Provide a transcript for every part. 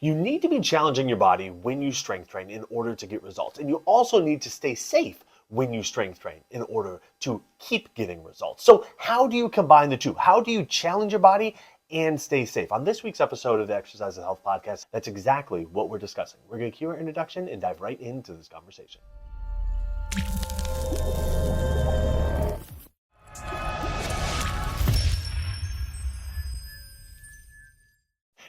You need to be challenging your body when you strength train in order to get results. And you also need to stay safe when you strength train in order to keep getting results. So how do you combine the two? How do you challenge your body and stay safe? On this week's episode of the Exercise and Health Podcast, that's exactly what we're discussing. We're going to cue our introduction and dive right into this conversation.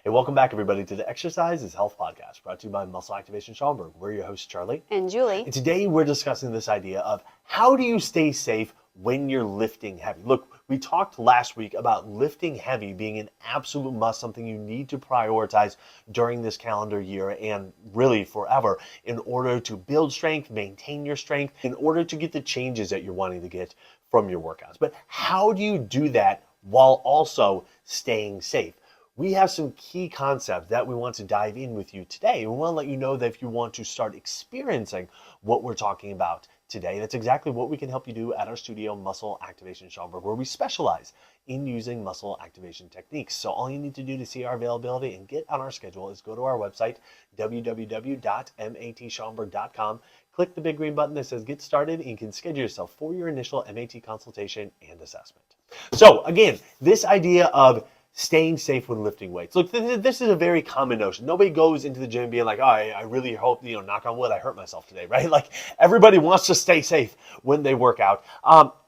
Hey, welcome back, everybody, to the Exercise is Health Podcast, brought to you by Muscle Activation Schaumburg. We're your hosts, Charlie and Julie. And today we're discussing this idea of how do you stay safe when you're lifting heavy. Look, we talked last week about lifting heavy being an absolute must, something you need to prioritize during this calendar year and really forever in order to build strength, maintain your strength, in order to get the changes that you're wanting to get from your workouts. But how do you do that while also staying safe? We have some key concepts that we want to dive in with you today. We want to let you know that if you want to start experiencing what we're talking about today, that's exactly what we can help you do at our studio, Muscle Activation Schaumburg, where we specialize in using muscle activation techniques. So all you need to do to see our availability and get on our schedule is go to our website, www.matschaumburg.com, click the big green button that says Get Started, and you can schedule yourself for your initial MAT consultation and assessment. So again, this idea of staying safe when lifting weights. Look, this is a very common notion. Nobody goes into the gym being like, oh, I really hope, knock on wood, I hurt myself today, right? Like everybody wants to stay safe when they work out.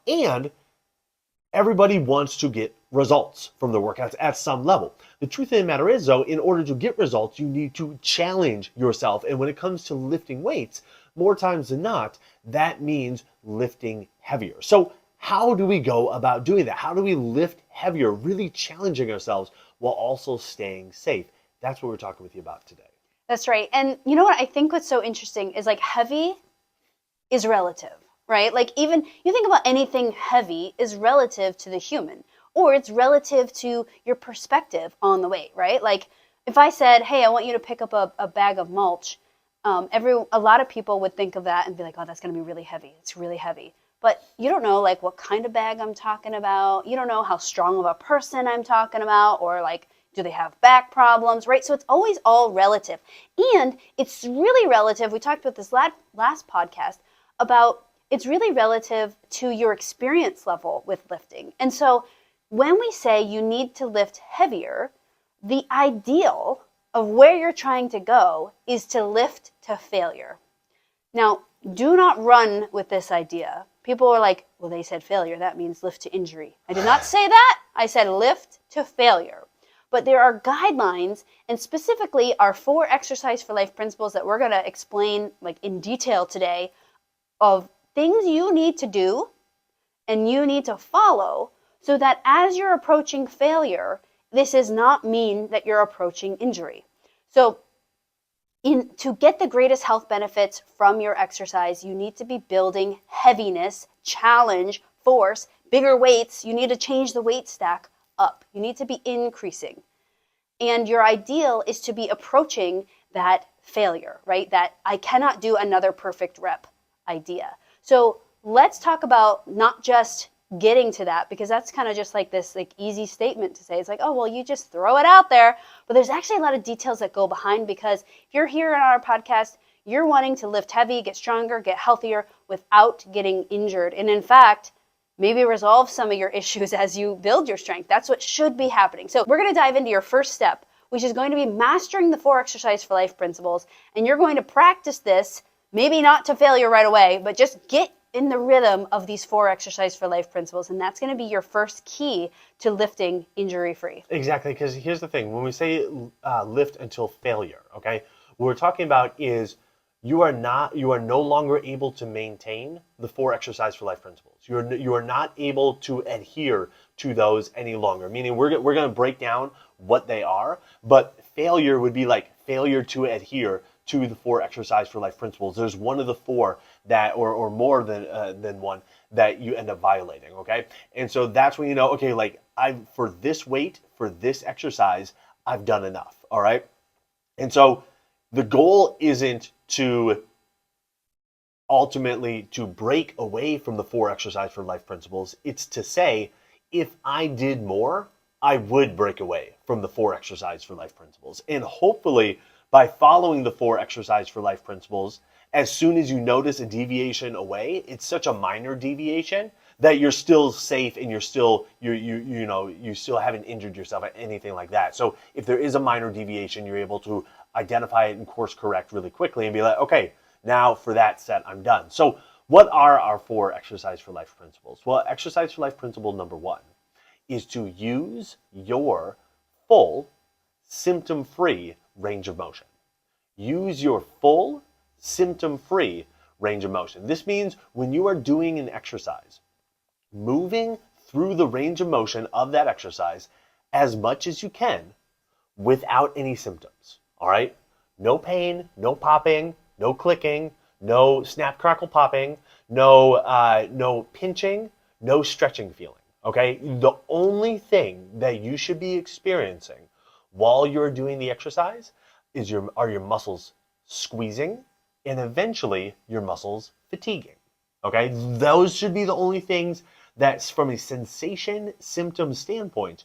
And everybody wants to get results from their workouts at some level. The truth of the matter is, though, in order to get results, you need to challenge yourself. And when it comes to lifting weights, more times than not, that means lifting heavier. So how do we go about doing that? How do we lift heavier, really challenging ourselves while also staying safe? That's what we're talking with you about today. That's right. And you know what I think what's so interesting is like heavy is relative, right? Like even you think about anything heavy is relative to the human, or it's relative to your perspective on the weight, right? Like if I said, hey, I want you to pick up a bag of mulch, a lot of people would think of that and be like, oh, that's going to be really heavy. It's really heavy. But you don't know like what kind of bag I'm talking about. You don't know how strong of a person I'm talking about, or like, do they have back problems, right? So it's always all relative. And it's really relative. We talked about this last podcast about it's really relative to your experience level with lifting. And so when we say you need to lift heavier, the ideal of where you're trying to go is to lift to failure. Now, do not run with this idea. People are like, well, they said failure. That means lift to injury. I did not say that. I said lift to failure. But there are guidelines, and specifically our 4 Exercise for Life principles that we're going to explain like in detail today of things you need to do and you need to follow so that as you're approaching failure, this does not mean that you're approaching injury. So to get the greatest health benefits from your exercise, you need to be building heaviness, challenge, force, bigger weights. You need to change the weight stack up. You need to be increasing. And your ideal is to be approaching that failure, right? That I cannot do another perfect rep idea. So let's talk about not just getting to that, because that's kind of just like this like easy statement to say. It's like, oh, well, you just throw it out there. But there's actually a lot of details that go behind, because if you're here on our podcast, you're wanting to lift heavy, get stronger, get healthier without getting injured. And in fact, maybe resolve some of your issues as you build your strength. That's what should be happening. So we're going to dive into your first step, which is going to be mastering the 4 Exercise for Life principles. And you're going to practice this, maybe not to failure right away, but just get in the rhythm of these 4 Exercise for Life principles. And that's going to be your first key to lifting injury-free. Exactly, because here's the thing. When we say lift until failure, okay, what we're talking about is you are no longer able to maintain the 4 Exercise for Life principles. You are not able to adhere to those any longer, meaning we're going to break down what they are, but failure would be like failure to adhere to the 4 Exercise for Life principles. There's one of the 4 that, or more than one, that you end up violating, okay? And so that's when you know, okay, like for this weight, for this exercise, I've done enough, all right? And so the goal isn't to ultimately to break away from the 4 Exercise for Life principles. It's to say, if I did more, I would break away from the 4 exercise for life principles. And hopefully, by following the 4 exercise for life principles, as soon as you notice a deviation away, it's such a minor deviation that you're still safe and you're still you still haven't injured yourself or anything like that. So if there is a minor deviation, you're able to identify it and course correct really quickly and be like, okay, now for that set, I'm done. So what are our 4 exercise for life principles? Well, exercise for life principle number 1 is to use your full symptom-free range of motion. Use your full symptom-free range of motion. This means when you are doing an exercise, moving through the range of motion of that exercise as much as you can without any symptoms. All right? No pain, no popping, no clicking, no snap, crackle, popping, no pinching, no stretching feeling. Okay? The only thing that you should be experiencing while you're doing the exercise are your muscles squeezing and eventually your muscles fatiguing. Okay? Those should be the only things that, from a sensation symptom standpoint,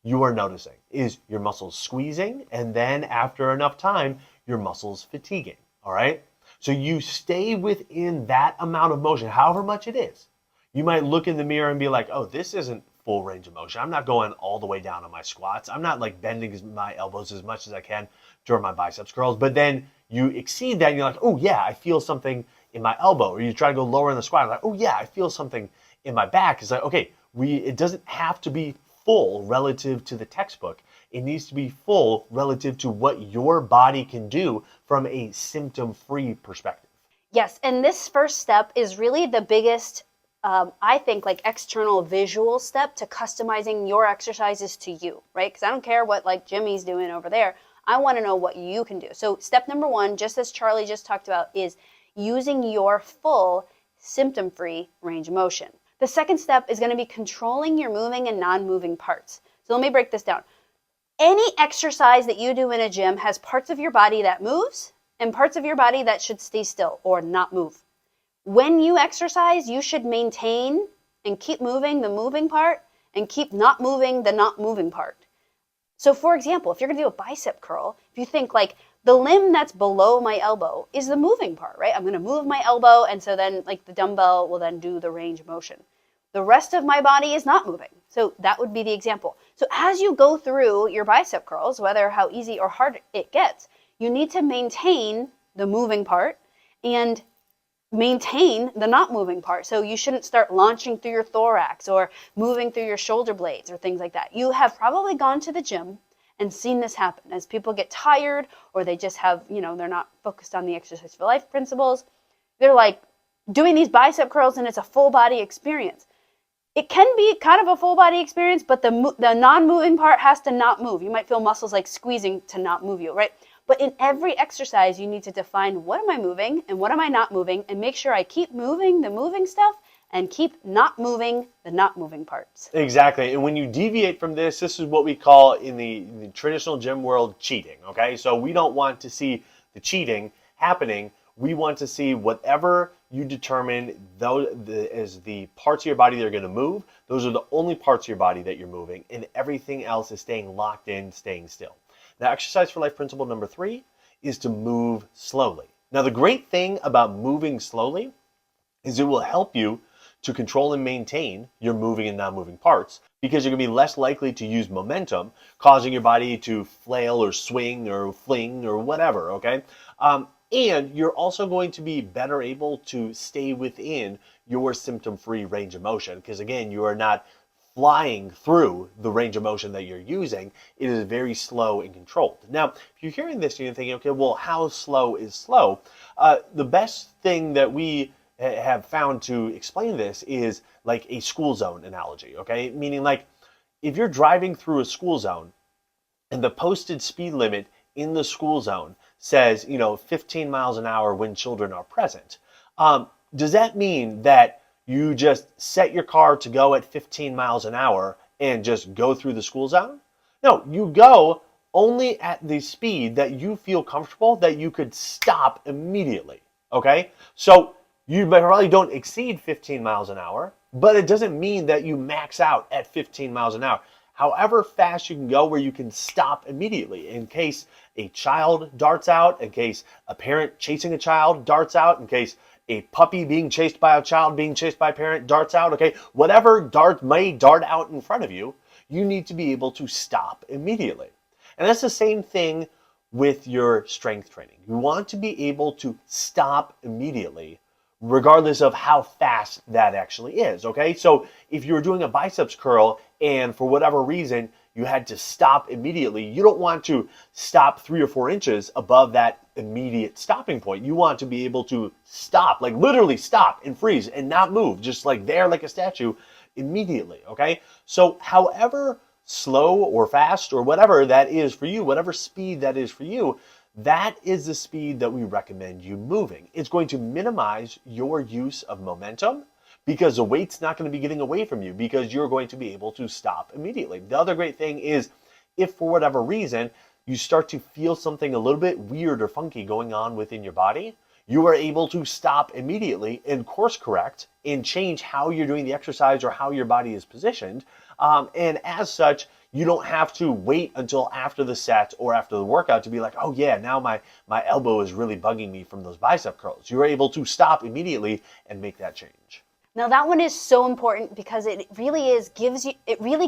you are noticing is your muscles squeezing, and then after enough time, your muscles fatiguing. All right? So you stay within that amount of motion, however much it is. You might look in the mirror and be like, oh, this isn't full range of motion. I'm not going all the way down on my squats. I'm not like bending my elbows as much as I can during my biceps curls. But then you exceed that and you're like, oh yeah, I feel something in my elbow. Or you try to go lower in the squat, like, oh yeah, I feel something in my back. It's like, okay, it doesn't have to be full relative to the textbook. It needs to be full relative to what your body can do from a symptom-free perspective. Yes, and this first step is really the biggest, I think, like external visual step to customizing your exercises to you, right? Because I don't care what like Jimmy's doing over there. I want to know what you can do. So step number 1, just as Charlie just talked about, is using your full symptom-free range of motion. The second step is going to be controlling your moving and non-moving parts. So let me break this down. Any exercise that you do in a gym has parts of your body that moves and parts of your body that should stay still or not move. When you exercise, you should maintain and keep moving the moving part and keep not moving the not moving part. So for example, if you're going to do a bicep curl, if you think like the limb that's below my elbow is the moving part, right? I'm going to move my elbow, and so then like the dumbbell will then do the range of motion. The rest of my body is not moving. So that would be the example. So as you go through your bicep curls, whether how easy or hard it gets, you need to maintain the moving part and maintain the not moving part. So you shouldn't start launching through your thorax or moving through your shoulder blades or things like that. You have probably gone to the gym and seen this happen as people get tired, or they just have, they're not focused on the exercise for life principles. They're like doing these bicep curls and it's a full body experience. It can be kind of a full body experience, but the non-moving part has to not move. You might feel muscles like squeezing to not move you, right? But in every exercise, you need to define what am I moving and what am I not moving, and make sure I keep moving the moving stuff and keep not moving the not moving parts. Exactly. And when you deviate from this is what we call in the traditional gym world cheating, okay? So we don't want to see the cheating happening. We want to see whatever you determine as the parts of your body that are going to move. Those are the only parts of your body that you're moving, and everything else is staying locked in, staying still. Now, exercise for life principle number 3 is to move slowly. Now, the great thing about moving slowly is it will help you to control and maintain your moving and non-moving parts, because you're going to be less likely to use momentum, causing your body to flail or swing or fling or whatever, okay? And you're also going to be better able to stay within your symptom-free range of motion, because again, you are not flying through the range of motion that you're using. It is very slow and controlled. Now, if you're hearing this and you're thinking, okay, well, how slow is slow? The best thing that we have found to explain this is like a school zone analogy, okay? Meaning like if you're driving through a school zone and the posted speed limit in the school zone says, 15 miles an hour when children are present, does that mean that you just set your car to go at 15 miles an hour and just go through the school zone? No, you go only at the speed that you feel comfortable that you could stop immediately, okay? So you probably don't exceed 15 miles an hour, but it doesn't mean that you max out at 15 miles an hour. however fast you can go where you can stop immediately in case a child darts out, in case a parent chasing a child darts out, in case a puppy being chased by a child being chased by a parent darts out, okay? Whatever may dart out in front of you, you need to be able to stop immediately. And that's the same thing with your strength training. You want to be able to stop immediately regardless of how fast that actually is, okay? So if you're doing a biceps curl and for whatever reason you had to stop immediately, you don't want to stop 3 or 4 inches above that immediate stopping point. You want to be able to stop, like literally stop and freeze and not move, just like there like a statue immediately, okay? So however slow or fast or whatever that is for you, whatever speed that is for you, that is the speed that we recommend you moving. It's going to minimize your use of momentum because the weight's not going to be getting away from you because you're going to be able to stop immediately. The other great thing is if for whatever reason you start to feel something a little bit weird or funky going on within your body, you are able to stop immediately and course correct and change how you're doing the exercise or how your body is positioned. And as such, you don't have to wait until after the set or after the workout to be like, oh yeah, now my elbow is really bugging me from those bicep curls. You're able to stop immediately and make that change. Now that one is so important because it really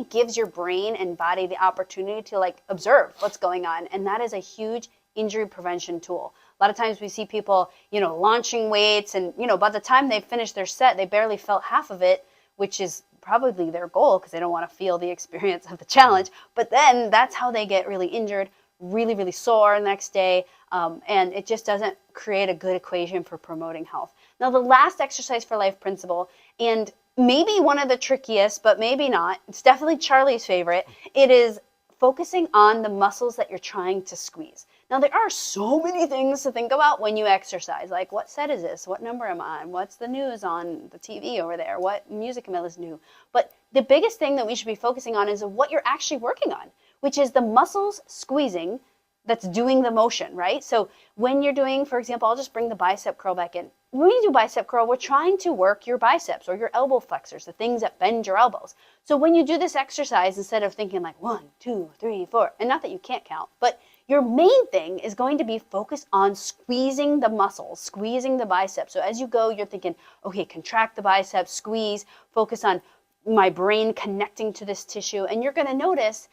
gives your brain and body the opportunity to like observe what's going on, and that is a huge injury prevention tool. A lot of times we see people, launching weights and, by the time they finish their set, they barely felt half of it, which is probably their goal because they don't want to feel the experience of the challenge. But then that's how they get really injured, really, really sore the next day. And it just doesn't create a good equation for promoting health. Now, the last exercise for life principle, and maybe one of the trickiest, but maybe not, it's definitely Charlie's favorite, it is focusing on the muscles that you're trying to squeeze. Now, there are so many things to think about when you exercise, like what set is this? What number am I on? What's the news on the TV over there? What music am I listening to? But the biggest thing that we should be focusing on is what you're actually working on, which is the muscles squeezing that's doing the motion, right? So when you're doing, for example, I'll just bring the bicep curl back in. When you do bicep curl, we're trying to work your biceps or your elbow flexors, the things that bend your elbows. So when you do this exercise, instead of thinking like 1, 2, 3, 4, and not that you can't count, but your main thing is going to be focused on squeezing the muscles, squeezing the biceps. So as you go, you're thinking, okay, contract the biceps, squeeze, focus on my brain connecting to this tissue. And you're going to notice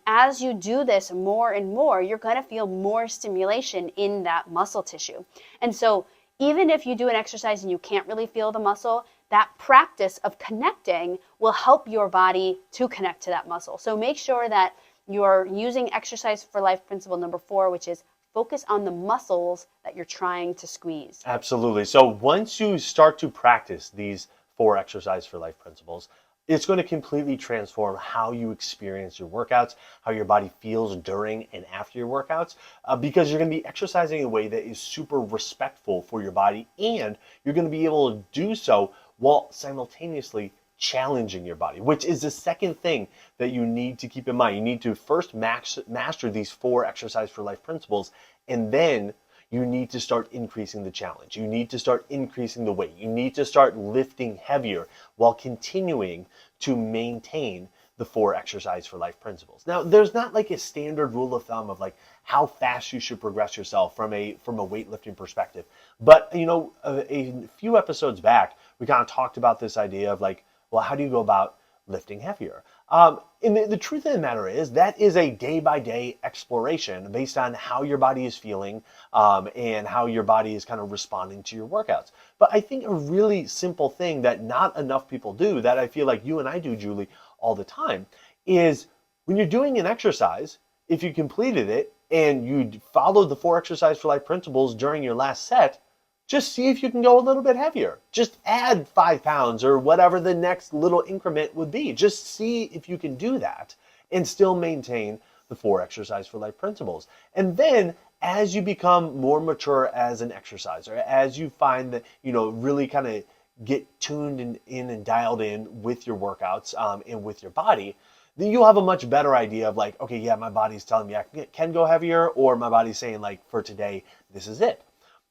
as you do this more and more, you're going to feel more stimulation in that muscle tissue. And so even if you do an exercise and you can't really feel the muscle, that practice of connecting will help your body to connect to that muscle. So make sure that you're using exercise for life principle number 4, which is focus on the muscles that you're trying to squeeze. Absolutely. So once you start to practice these 4 exercise for life principles, it's going to completely transform how you experience your workouts, how your body feels during and after your workouts, because you're going to be exercising in a way that is super respectful for your body, and you're going to be able to do so while simultaneously challenging your body, which is the second thing that you need to keep in mind. You need to first master these 4 exercise for life principles, and then you need to start increasing the challenge. You need to start increasing the weight. You need to start lifting heavier while continuing to maintain the 4 exercise for life principles. Now, there's not like a standard rule of thumb of like how fast you should progress yourself from a weightlifting perspective. But, a few episodes back, we kind of talked about this idea of like, well, how do you go about lifting heavier? And the truth of the matter is that is a day-by-day exploration based on how your body is feeling and how your body is kind of responding to your workouts. But I think a really simple thing that not enough people do, that I feel like you and I do, Julie, all the time, is when you're doing an exercise, if you completed it and you followed the 4 exercise for life principles during your last set, just see if you can go a little bit heavier. Just add 5 pounds or whatever the next little increment would be. Just see if you can do that and still maintain the 4 exercise for life principles. And then as you become more mature as an exerciser, as you find that, really kind of get tuned in and dialed in with your workouts and with your body, then you'll have a much better idea of like, okay, yeah, my body's telling me I can go heavier, or my body's saying like, for today, this is it.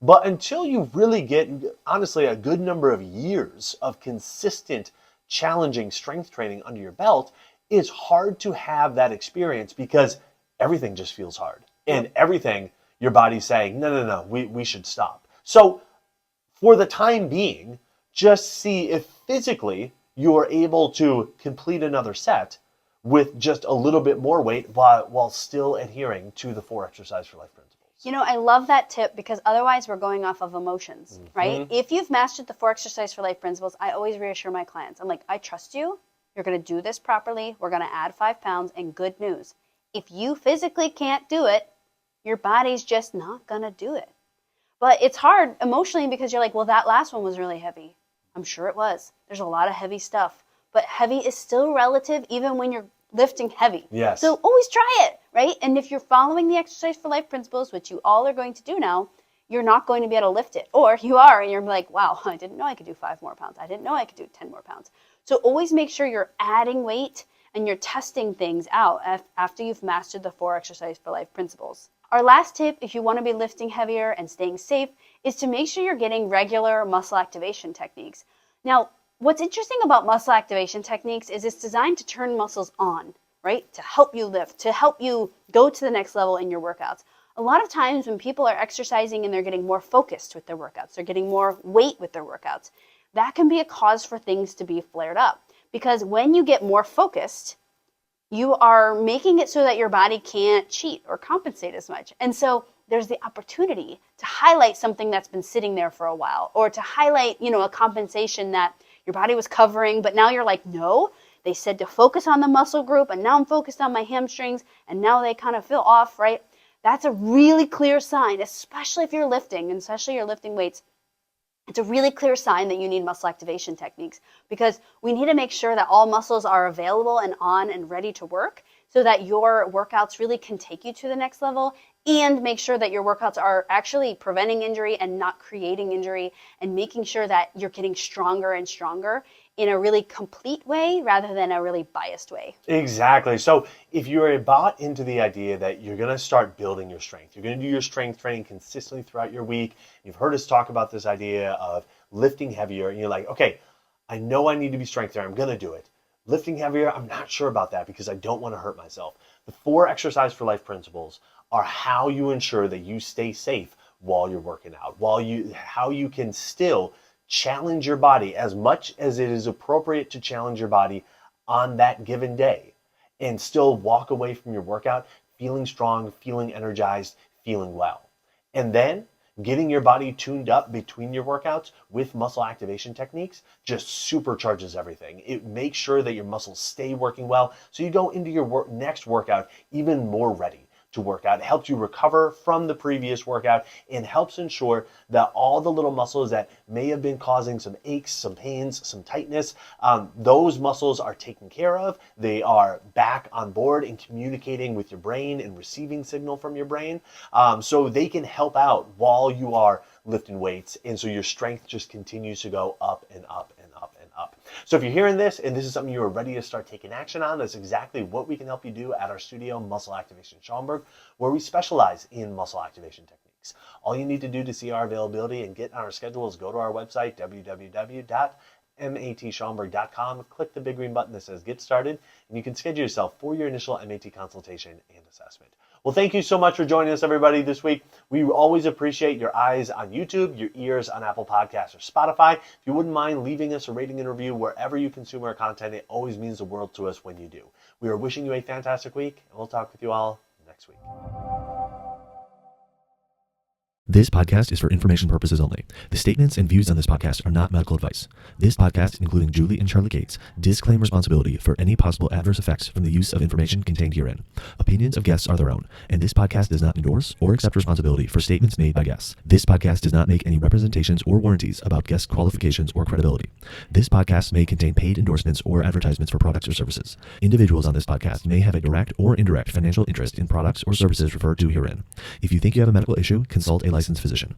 But until you really get, honestly, a good number of years of consistent, challenging strength training under your belt, it's hard to have that experience because everything just feels hard. And everything, your body's saying, no, we should stop. So for the time being, just see if physically you are able to complete another set with just a little bit more weight while still adhering to the 4 exercise for life principles. You know, I love that tip because otherwise we're going off of emotions, right? If you've mastered the 4 exercise for life principles, I always reassure my clients. I'm like, I trust you. You're going to do this properly. We're going to add 5 pounds, and good news. If you physically can't do it, your body's just not going to do it. But it's hard emotionally because you're like, well, that last one was really heavy. I'm sure it was. There's a lot of heavy stuff. But heavy is still relative even when you're lifting heavy. Yes. So always try it, right? And if you're following the exercise for life principles, which you all are going to do now, you're not going to be able to lift it. Or you are, and you're like, wow, I didn't know I could do 5 more pounds. I didn't know I could do 10 more pounds. So always make sure you're adding weight and you're testing things out after you've mastered the 4 exercise for life principles. Our last tip, if you want to be lifting heavier and staying safe, is to make sure you're getting regular muscle activation techniques. Now, what's interesting about muscle activation techniques is it's designed to turn muscles on, right? To help you lift, to help you go to the next level in your workouts. A lot of times when people are exercising and they're getting more focused with their workouts, they're getting more weight with their workouts, that can be a cause for things to be flared up. Because when you get more focused, you are making it so that your body can't cheat or compensate as much. And so there's the opportunity to highlight something that's been sitting there for a while, or to highlight, a compensation that your body was covering, but now you're like, no, they said to focus on the muscle group, and now I'm focused on my hamstrings, and now they kind of feel off, right? That's a really clear sign, especially if you're lifting, and especially you're lifting weights. It's a really clear sign that you need muscle activation techniques, because we need to make sure that all muscles are available and on and ready to work so that your workouts really can take you to the next level, and make sure that your workouts are actually preventing injury and not creating injury, and making sure that you're getting stronger and stronger in a really complete way rather than a really biased way. Exactly. So if you're bought into the idea that you're going to start building your strength, you're going to do your strength training consistently throughout your week, you've heard us talk about this idea of lifting heavier, and you're like, okay, I know I need to be strength there, I'm going to do it. Lifting heavier, I'm not sure about that because I don't want to hurt myself. The 4 exercise for life principles are how you ensure that you stay safe while you're working out, how you can still challenge your body as much as it is appropriate to challenge your body on that given day, and still walk away from your workout feeling strong, feeling energized, feeling well. And then getting your body tuned up between your workouts with muscle activation techniques just supercharges everything. It makes sure that your muscles stay working well, so you go into your next workout even more ready to work out. It helps you recover from the previous workout and helps ensure that all the little muscles that may have been causing some aches, some pains, some tightness, those muscles are taken care of. They are back on board and communicating with your brain and receiving signal from your brain, so they can help out while you are lifting weights. And so your strength just continues to go up and up and up and up. So if you're hearing this and this is something you are ready to start taking action on, that's exactly what we can help you do at our studio, Muscle Activation Schaumburg, where we specialize in muscle activation techniques. All you need to do to see our availability and get on our schedule is go to our website, www.matschaumburg.com, click the big green button that says Get Started, and you can schedule yourself for your initial MAT consultation and assessment. Well, thank you so much for joining us, everybody, this week. We always appreciate your eyes on YouTube, your ears on Apple Podcasts or Spotify. If you wouldn't mind leaving us a rating and review wherever you consume our content, it always means the world to us when you do. We are wishing you a fantastic week, and we'll talk with you all next week. This podcast is for information purposes only. The statements and views on this podcast are not medical advice. This podcast, including Julie and Charlie Gates, disclaim responsibility for any possible adverse effects from the use of information contained herein. Opinions of guests are their own, and this podcast does not endorse or accept responsibility for statements made by guests. This podcast does not make any representations or warranties about guest qualifications or credibility. This podcast may contain paid endorsements or advertisements for products or services. Individuals on this podcast may have a direct or indirect financial interest in products or services referred to herein. If you think you have a medical issue, consult a licensed physician.